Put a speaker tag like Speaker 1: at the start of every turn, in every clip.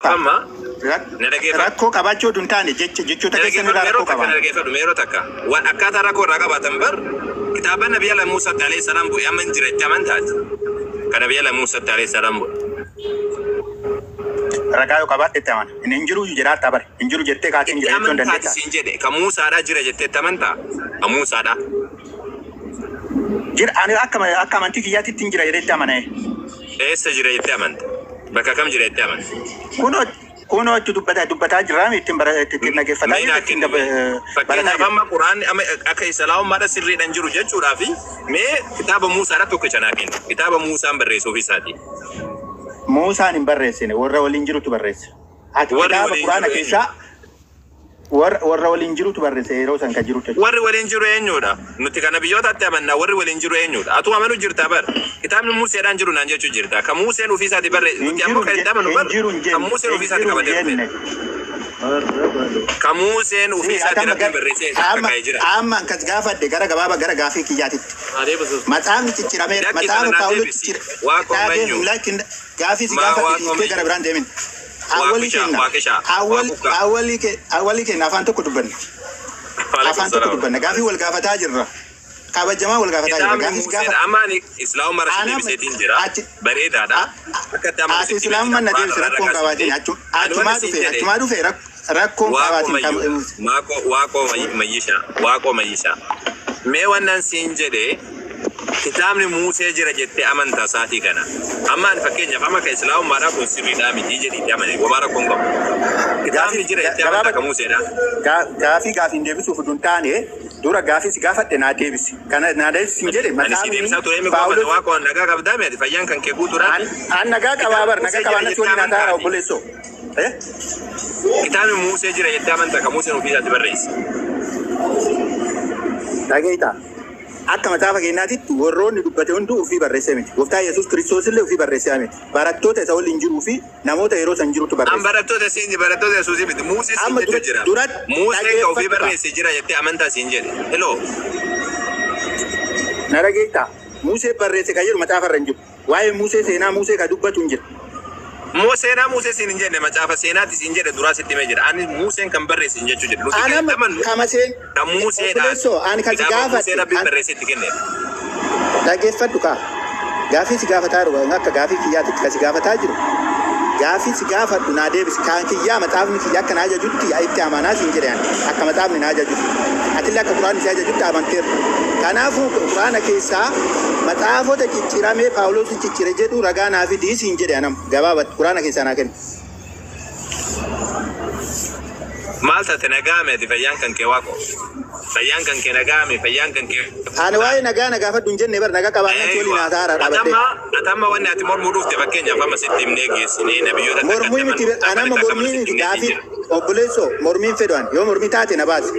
Speaker 1: فما
Speaker 2: rakkoo qabaachuu duntaane jechoota keessa ni rakkoo qaban.
Speaker 1: Narageeffadhu meeroo takka. Waan akkaataa rakkoo irraa qabaatan bar kitaaba Nabiyyi Muusaa alayhi salaam bu'ee amma hin jiretti amantaati. Kan Nabiyyi Muusaa alayhi salaam bu'e.
Speaker 2: Ragaa yoo qabaatte itti amana. Hin jiru jiraata bar. Hin jiru jettee kaatiin jiraachuu hin dandeetta.
Speaker 1: Siin jedhe kan Muusaadhaa jira jettee itti amantaa? Kan Muusaadhaa.
Speaker 2: Jira ani akka amantii kiyyaatti hin jira jedhee itti amana.
Speaker 1: Eessa jira jettee amanta? Bakka kam jira jettee amanta? Kuno itti dubbataa jiraan ittiin nageeffataa jiraan. Fakkeenyaaf amma Quraanni akka Islaamummaadha sirriidhaan jiru jechuudhaafi mee kitaaba Muusaadha tokkicha naa kenna. Kitaaba Muusaan barreesse ofii isaati.
Speaker 2: Muusaan hin barreessine warra waliin jirutu barreesse. Ati kitaaba Quraana keessaa warra waliin jirutu barreesse yeroo san kan jirutu.
Speaker 1: Warri waliin jiru eenyudha? Nuti kana biyyootatti amannaa warri waliin jiru eenyudha? Atu amanu jirta bar. Kitaabni Muuseedhaan jiru naan jechuu jirta. Kan Muuseen ofii isaati barreesse. Nuti ammoo kan itti amanu bar. Kan Muuseen ofii isaati qabatee dhufe. Kan Muuseen ofii isaati barreesse akka jira.
Speaker 2: Amma akkas gaafadhe gara gabaaba gara gaafii kiyyaatitti. Matsaafni cicciramee matsaafni Paawulos cicciramee gaafii si gaafadhe gara biraan deemin. Awwali kenna afaan tokko dubbanna. Afaan tokko dubbanna. Gaafii wal gaafataa jirra. Kabajamaa wal gaafataa jirra. Gaafii gaafa.
Speaker 1: Amaani Islaamummaa rashidii biseetiin jira. Bareedaadha.
Speaker 2: Ati Islaamummaa na deebise rakkoon qabaatiin achumaa dhufe rakkoon qabaatiin.
Speaker 1: Waaqoo mayyishaa. Mee wannan siin jedhee kitaabni Muusee jira jettee amantaa isaatii kana. Ammaan fakkeenyaaf amma kan Islaamummaadhaa kun sirriidhaa miti jedhiitti amane gomaa rakkoon qabu. Kitaabni jira jettee amantaa kan Museedha.
Speaker 2: Gaafiin deebisuuf dun taane dura gaafii si gaafadhe naa deebisi. Kana naa deebisi hin jedhe
Speaker 1: matsaafni Paawulos waaqoon nagaa qabdaa meeti fayyaan kan kee guutuudhaan.
Speaker 2: An nagaa qabaa bar nagaa qabaa natti waliin haasa'aa obboleessoo.
Speaker 1: Kitaabni Muusee jira jettee amantaa kan Museen ofii isaatti barreesse.
Speaker 2: Dhageetaa. Akka mataafa keenyaatitti warroonni dubbate hunduu ofii barreessee miti. Gooftaan Yesuus Kiristoos illee ofii barreessee miti. Barattoota isa waliin jiruu fi namoota yeroo san jirutu barreesse.
Speaker 1: An barattoota Yesuusii miti. Muusee siin jechuu jira. Muusee kan ofii barreesse jira jettee amantaa siin jedhe. Heloo.
Speaker 2: Na dhageettaa. Muusee barreesse kan jedhu mataafa irra hin jiru. Waa'ee Muusee seenaa Muusee kan dubbatu hin jira.
Speaker 1: Seenaa Muusee siin hin jenne macaafa seenaatti siin jedhe duraa sitti himee jira. Ani Muuseen kan barreesse hin jechuu jedhe.
Speaker 2: Kan
Speaker 1: Museedhaan.
Speaker 2: Ani kan si gaafadhe.
Speaker 1: Barreessetti kenne.
Speaker 2: Dhageeffadhu kaa. Gaafii si gaafataa jiru akka gaafii kiyyaatitti kan si gaafataa jiru. Gaafii si gaafadhu naa deebisi. Kan kiyyaa matsaafni kiyyaa akka naa ajajutti itti amanaa siin jedhe akka matsaafni naa ajajutti. Atillee akka Quraanni si ajajutti amanteerra. Kanaafuu Quraana keessaa matsaafota cicciramee Paawulos ciccire jedhu ragaa naa fidii siin jedhe anam gabaabatti Quraana keessaa naa kennu.
Speaker 1: Maal taate nagaame fayyaan kan kee waaqoo. Fayyaan kan kee nagaame fayyaan kan kee.
Speaker 2: Ani waa'ee nagaa nagaafadhu hin jenne bar nagaa qabaa natti waliin haasa'aa dhaabate.
Speaker 1: Atamma wanni ati mormuu dhufte fakkeenyaaf amma sitti himnee geessinee nabiyyoota
Speaker 2: takka. Mormii miti anama mormii miti gaafii obboleessoo mormiin fedhan yoo mormii taate na baasi.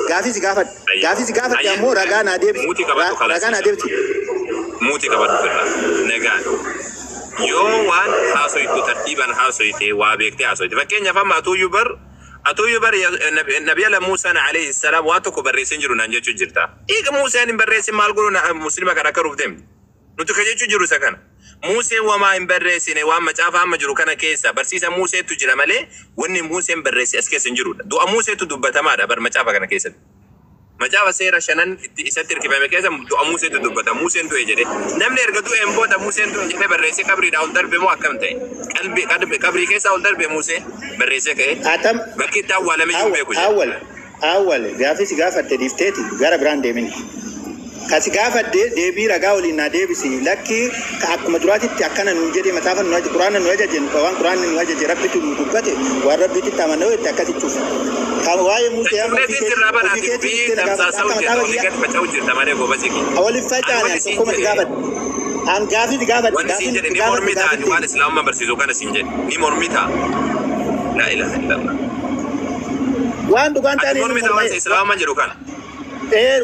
Speaker 2: Gaafii si gaafadhu. Gaafii si gaafadhu ammoo ragaa naa deebisi. Ragaa naa deebisi.
Speaker 1: Muutii qabadhu firra nagaan. Yoo waan haasoytu tartiibaan haasoyte waa beektee haasoyte fakkeenyaaf amma atuuyyuu bar Nabiyyi Muusaa alayhi salaam waan tokko barreessee jiru naan jechuu jirta. Eega Muuseen hin barreessin maal godhu muslima kan akka rufteem. Nuti kan jechuu jiru isa kana. Muuseen wamaa hin barreessine waan macaafa amma jiru kana keessa barsiisa Muuseetu jira malee wanni Muuseen barreesse as keessa hin jirudha. Du'a Muuseetu dubbatamaadha bar macaafa kana keessatti. Macaafa seera shanan isatti hirkifame keessa du'a Muuseetu dubbata. Muuseen du'e jedhe. Namni erga du'een booda Muuseen du'e jedhee barreessee qabriidhaa ol darbe moo akkam ta'e? Qabrii keessaa ol darbe Muusee barreessee ka'e. Bakki itti awwaalame jiru beeku jedhe.
Speaker 2: Awwal gaafii si gaafadhe dhiifteeti gara biraan deemini. Kasi gaafadhe deebii ragaa waliin naa deebisi. Lakki akkuma duraatitti akkana nu jedhee mataafa nu ajaje Quraana nu ajaje waan Quraanni nu ajaje rabbitu nu dubbate waan rabbitti tamanoo itti akkasitti cufa. Kan waa'ee Muusee amma waliin facaane tokkuma si gaafadhe. An gaafii si gaafadhe.
Speaker 1: Wanni siin jedhe ni mormita waan Islaamummaa barsiisu kana siin jedhe ni mormita. La ilaha illallah.
Speaker 2: Waan dhugaan taanii
Speaker 1: mormita waan Islaamummaa jedhu kana.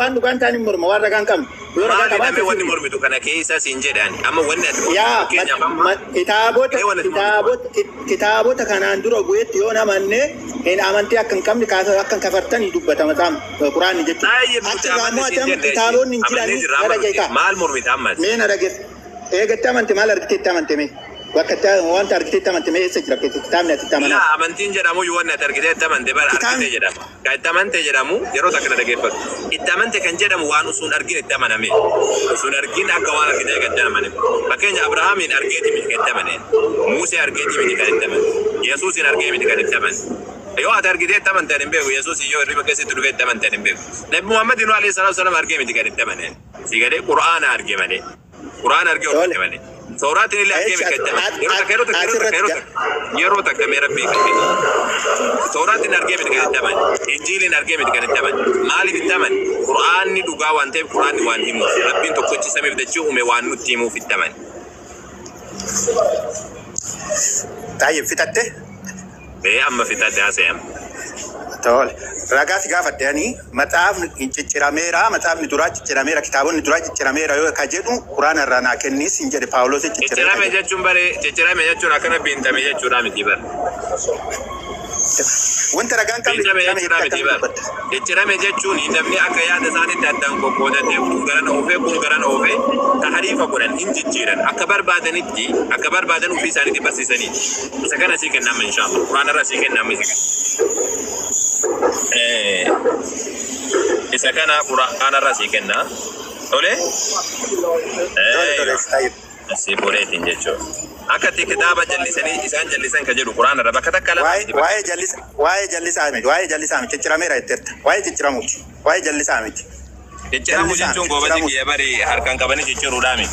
Speaker 2: Waan dhugaan taanii morma waan ragaan qabnu.
Speaker 1: Maali wanni mormitu kana keessa siin jedhan amma wanni ati
Speaker 2: kitaabota kanaan dura bu'eetti yoo namanne hin amantii akka hin qabne akka kafartanii dubbatama taam Quraanni jechuudha. Kitaabonni hin jirani
Speaker 1: maal mormita ammas?
Speaker 2: Mee na dhageef eegatti amante maal argiteetti amante mee? وقت وانت أركتي تمن تمي سجلك كتامنا تتمنى
Speaker 1: لا أمانتين جرامو يوانا تركيزة تمن تبار أركيزة جرام كتمن تجرامو يروح تكنا دقيقة التمن تكن جرامو وانو سون أركين التمن أمي سون أركين أكوانا كده كتمن أمي لكن أبراهام إن أركيتي من كتمن موسى أركيتي من كتمن يسوع إن أركيتي من كتمن يو أتركيزة تمن تنبيه يسوع يو ريبا كيسي تلوه تمن تنبيه نبي محمد إنه عليه الصلاة والسلام أركيتي من كتمن سيجاره قرآن أركيتي قرآن أركيتي كتمن ثورات اللي أركيتي كتمن يروح تكمل ربي كتمن ثورات الأركيتي كتمن إنجيل الأركيتي كتمن مالك التمن قرآن ندوغا وانتب قرآن وانهمو ربي تقولي سامي بدأشوا وموانو تيمو في التمن
Speaker 2: طيب في تته
Speaker 1: إيه أما في تته أسيام
Speaker 2: تقول رجعت قافت يعني متعب نتشراميرا متعب ندراج نتشراميرا كتابون ندراج نتشراميرا يو كاجدو قرآن الرانا كنيس إنجيل باولوس
Speaker 1: نتشرامي جاتشون بري نتشرامي جاتشون أكنا بينتامي جاتشون رامي تيبر
Speaker 2: وانت رجعت كم
Speaker 1: نتشرامي جاتشون يدمني أكياد ساني تدان كوكودا تيفون غران أوفي تحريف قرآن إنجيلن أكبر بعدين وفي ساني تبصي ساني سكان سيكن نام إن شاء الله قرآن الرسيكن نام سكان إذا كان قرآن الرسيكنا أولي سيبوري تنجتشو أكتي كتابة جلسني إسان جلسن كجلو قرآن ربا كتكلم
Speaker 2: واي جلس عمد تجرامي رايترت واي تجراموش واي جلس عمد
Speaker 1: تجرامو جنچون غوبتي كي يبري هركان كبني جيچرو دامي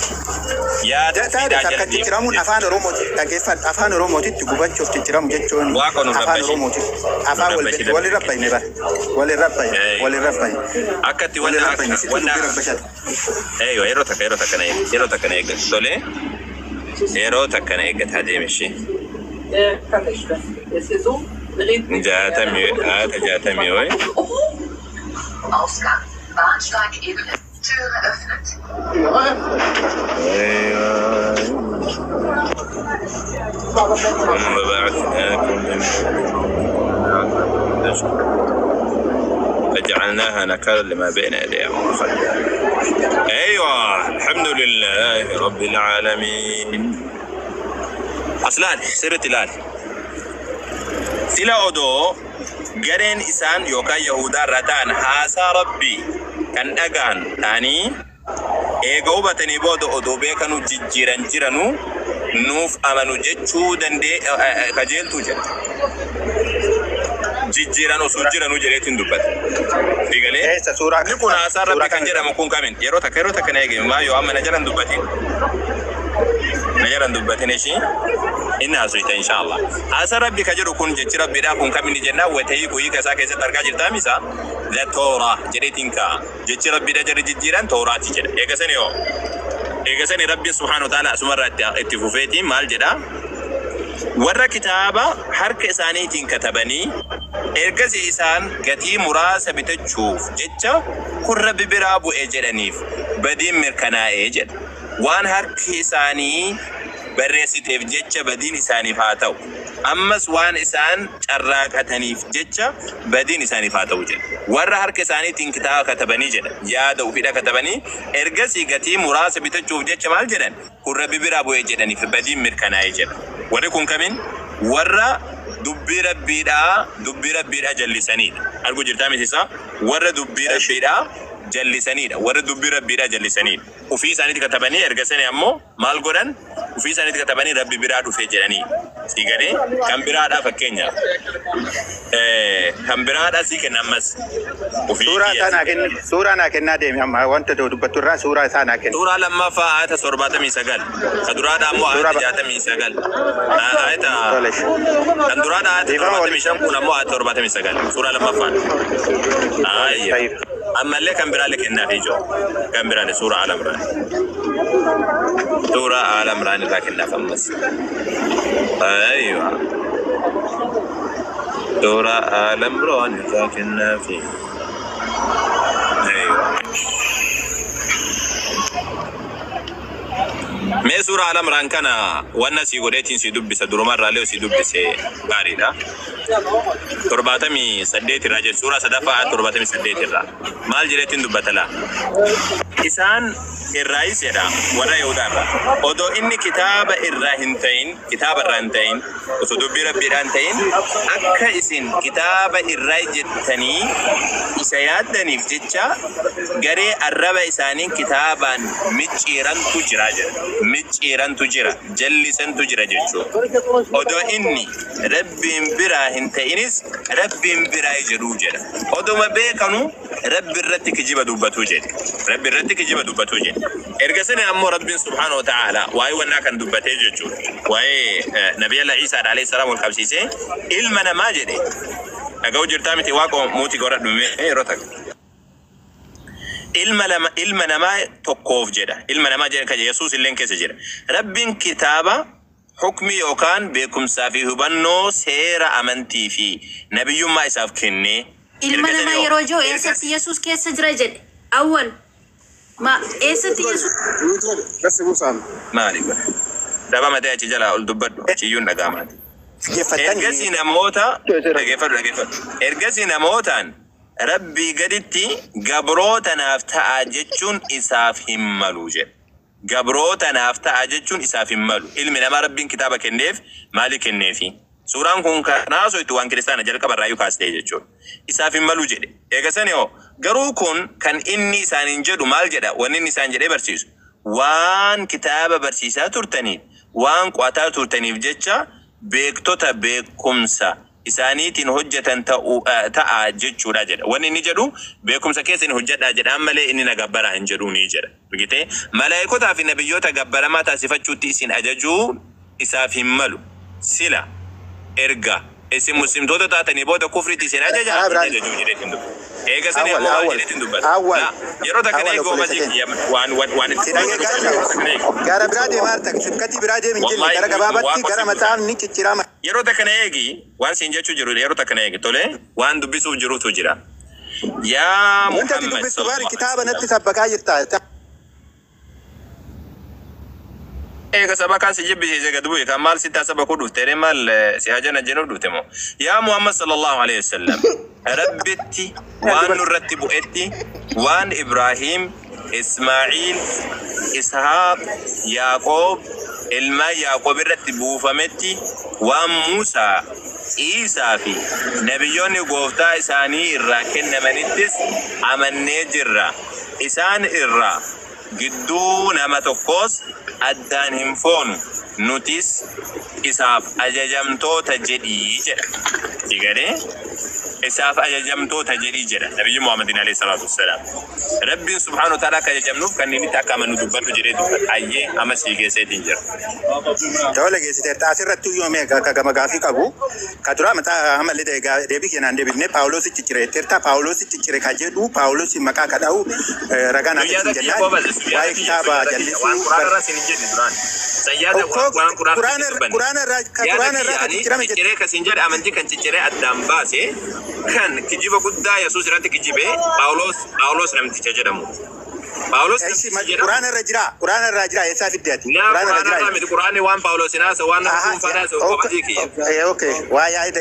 Speaker 1: يا
Speaker 2: تجرامو تجرامو أفان روموتي تكيفات أفان روموتي تجوبات شوف تجرامو جنچون أفان روموتي أفان والبيت ولي ربي نبا ولي ربي
Speaker 1: أكتي ولا أيوة يرو تكنا سولي يرو تكنا هذه مشي جاتمي وي
Speaker 3: Ausgang. Bahnsteigebene. Türe öffnet.
Speaker 1: ثم بعثناكم فجعلناها نكالا لما بين يديها وما خلفها. ايوه الحمد لله رب العالمين. اصلان سيرت الال سلا اودو غرين إسان يوكا يهودا ردان حاسا ربي كان أغان تاني إيغو باتني بودو أدوبي كانوا جيرانو نوف أمانو جيچو دندي كجيل توجد جيرانو سوجيرانو جريتين دوبات ديغالي نكون حاسا ربي كان جيرا مكون كامن يروتا كان إيغي ما يو أما نجران دوباتين نجران دوباتين إيشي إنها سويتا إن شاء الله. أسر ربي كجرو كون جتشرب بدا كون كمين جنة وتهي كوي كسا كيسة تركا جرتا ميسا لا تورا جريتينكا جتشرب بدا جري جيران تورا تيجر إيجاسني ربي سبحانه وتعالى أسمر اتفوفيتي مال جدا ورا كتابة حرك إسانيتين كتبني إرجز إسان قتي مراسة بتشوف جتشا كل ربي برابو إجرانيف بدين مركنا إجر وان حرك إساني بريسيتيف جتشا بدين إساني فاتو أمس وان إسان شراكتنيف جتشا بدين إساني فاتو جد ورا حرك إسانيتين كتابة كتبني جد يادا وفيدا كتبني إرجز قتي مراسة بتشوف جتشا مال جدن كل ربي برابو إجرانيف بدين مركنا إجر ولكن كمين ورا دبي ربيدا جلسانيد أرجو جرتامي تسا ورا دبي ربيدا جلسانيد ورا دبي ربيدا جلسانيد وفي سانيد كتبني إرجسني أمو مال قرن وفي سانيد كتبني ربي برادو في جراني سيجاري كم برادا فكينيا كم برادا سيك نمس
Speaker 2: سورة أنا كنا ديم هم وانت دبتورا سورة أنا كنا
Speaker 1: سورة لما فاعت سوربات ميساقل كدرادا أمو آت جات ميساقل آيتا كدرادا آت سوربات ميشام كنا أمو آت سوربات ميساقل سورة لما فاعت أيه أما اللي كم برالك إنها فيجو كم برالي سورة على مران سورة على مران لكنها فمس أيوة سورة على مران لكنها فيه أيوة مي سورة على مران كان وانا سيقوليتين سيدوب بسدرو مرة ليو سيدوب بسي باريدا ترباتمي سديت الراجل سورة سدفع ترباتمي سديت الراجل مال جريتين دوبتلا إسان الرئيس يدا ولا يودارا ودو إني كتاب الرهنتين كتاب الرهنتين وصدوبي ربي الرهنتين أكا إسين كتاب الرهنتني إسيادني في جتشا غري الربا إسانين كتابا مجيران تجرى مجيران تجرى جلسان تجرى جتشو ودو إني ربي براهنتينيس ربي براي جرو جرى ودو ما بيكانو ربي الرتك جيبا دوباتو جرى ربي الرتك جيبا دوباتو جرى إرجسني أمور ربي سبحانه وتعالى واي ونا كان دوباتي جتشو واي نبي الله عيسى عليه السلام والكبسيسي إلمنا ما جري أقول جرتامتي واقو موتي قرأت بمي روتك إلمنا ما تقوف جدا إلمنا ما جرى كجيسوس اللين كيس جرى ربي كتابة حكمي يوكان بكم سافي هبنو سير أمنتي في نبي ما يساف كني
Speaker 4: إلمنا ما يروجو إيسات يسوس كيس جرى أول ما إيسات يسوس
Speaker 2: بس بوسام
Speaker 1: ما عليك دابا ما داعي تجلا الدبر تيجون نقامات إرجسي نموتا إرجسي نموتان ربي قدتي قبروتا نافتا أجتشون إساف همالوجه قبروتا نافتا أجتشون إساف همالو إلمنا ما ربين كتابك النيف مالك النيفي سوران كون كناسو يتوان كريستانا جلك برايو كاستي جتشون إساف همالوجه إرجساني هو قرو كون كان إني سان جدو مال جدا وإني سان جدا برسيس وان كتاب برسيسا ترتنين وان قواتا ترتنين جتشا beektota beekumsa isaaniitiin hojjetan ta'a jechuudha jedha. Wanni inni jedhu beekumsa keessan hojjedhaa jedhaan malee inni na gabbara hin jedhu ni jedha. Bigitee malaayikotaa fi nabiyyoota gabbaramaa taasifachuutti isin ajajuu isaaf hin malu. Sila erga isin muslimtoota taatanii booda kufriitti isin ajajaa ajajuu jedheetiin dubbu. Eega sani ammoo jedheetiin dubbata. Yeroo takkan eegoo masii waan itti
Speaker 2: gara biraadee maarta sibkati biraadee min jilli gara gabaabatti gara mataan ni ciccirama
Speaker 1: yeroo takkan eegi waan siin jechuu jiru yeroo takkan eegi tole waan dubbisuuf jirutu jira yaa
Speaker 2: wanta dubbisu bari kitaaba natti sabbakaa jirta
Speaker 1: eega sabakaa si jibbisiise gad bu'e kan maal sitti sabakuu dhufte maal si hajana jenuu dhufte moo yaa Muhammad sallallahu alaihi wasallam rabbitti waan nurratti bu'etti waan Ibrahim إسماعيل إسحاق يعقوب إلما يعقوب الرتي بوفمتي وموسى عيسى في نبيون غوفتا إساني الراكن نمنيتس أمن نجرة إسان إرّا جدو نما تقوس أدان همفون نوتيس إساف أججمتو تجدي جرى تيجري إساف أججمتو تجدي جرى نبي محمد عليه الصلاة والسلام ربي سبحانه وتعالى كجمنوف كان نيتا كما ندبر جري دبر أيه أما سيجي سيدين جرى
Speaker 2: تقول جيسي تأثير رتو يومي كما غافي كابو كدرا متى عمل لدى دبي كنا دبي نه باولوس تجري ترتا باولوس تجري كجدو باولوس مكا كداو رجعنا تجري واي كتابة جلسي قرآن
Speaker 1: تجري كسنجر أمنتي كان تجري أدم باسه كان كجيبه كدا يسوع رانت كجيبه باولوس نمتي تجرمو باولوس قرآن الرجرا يسافر دياتي قرآن وان باولوس ناس وان نقوم فناس وقبضيكي
Speaker 2: اوكي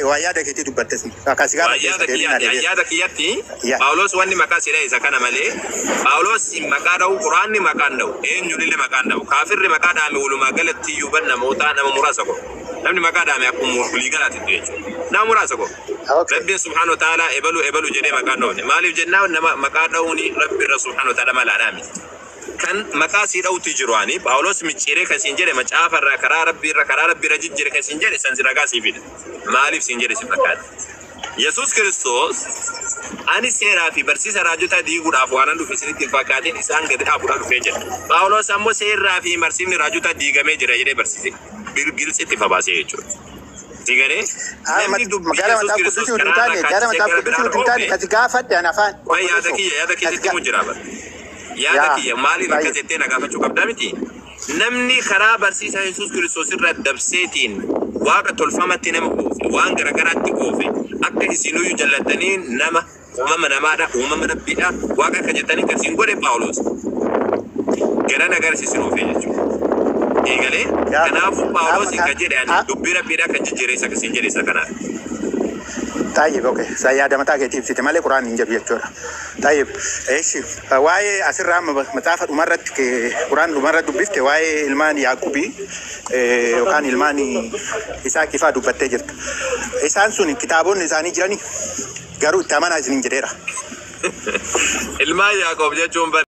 Speaker 2: ويا ده كتير دبتسني
Speaker 1: ويا ده كياتي باولوس وان مكاسيره إذا كان مالي باولوس مكانه قرآن مكانه إن يريد مكانه كافر مكانه مولو مقالة يوبنا موتا نم مراسكو نمني مكانه ميكون موليغالا تدريجو نم مراسكو ربي سبحانه وتعالى إبلو جري مكانه مالي جناه نما مكانه ربي سبحانه وتعالى مال كان مكاسير أو تجرواني باولوس متشيري كسينجري متشافر ركرا ربي رجيجري كسينجري سنزرقا سيفيد مالي سينجري سفكاد يسوس كريستوس أني سيرا في برسيس راجوتا ديغور أفوانا في سنة الفاكاتين إسان قد أفونا فيجر باولوس أمو سيرا في مرسيم راجوتا ديغامي جرى برسيس بالجلس اتفاباسي يجور تيجري
Speaker 2: مقالة متاب قدسي ودوتاني جارة متاب قدسي ودوتاني كتقافت يا نفان
Speaker 1: يا دكي تمجرابا يا دكي مالي نكتتين أقافتشو قبدامتي نمني خراب برسيسا يسوس كريستوس الرد دبسيتين واقع تلفمتي نما قوفي وان غرغرات قوفي أكا إسينو يجلتنين نما ومما نبئا واقع كجتنين كسين قولي باولوس كرانا غرسي سنو فيجو إيغالي كنافو باولوس كجير يعني دبيرا بيرا كجيريسا كسين جيريسا كنا
Speaker 2: طيب اوكي سيادة متى كتيب سيتي مالي قرآن إنجب يجورا طيب ايش واي أسر رام متعافى مرت قرآن مرت دبيفت واي الماني يعقوبي وكان الماني إسا كيفا دبت جرت إسان سوني كتابون إساني جراني قالوا تمانا إسنين جديرا
Speaker 1: الماني يعقوب جا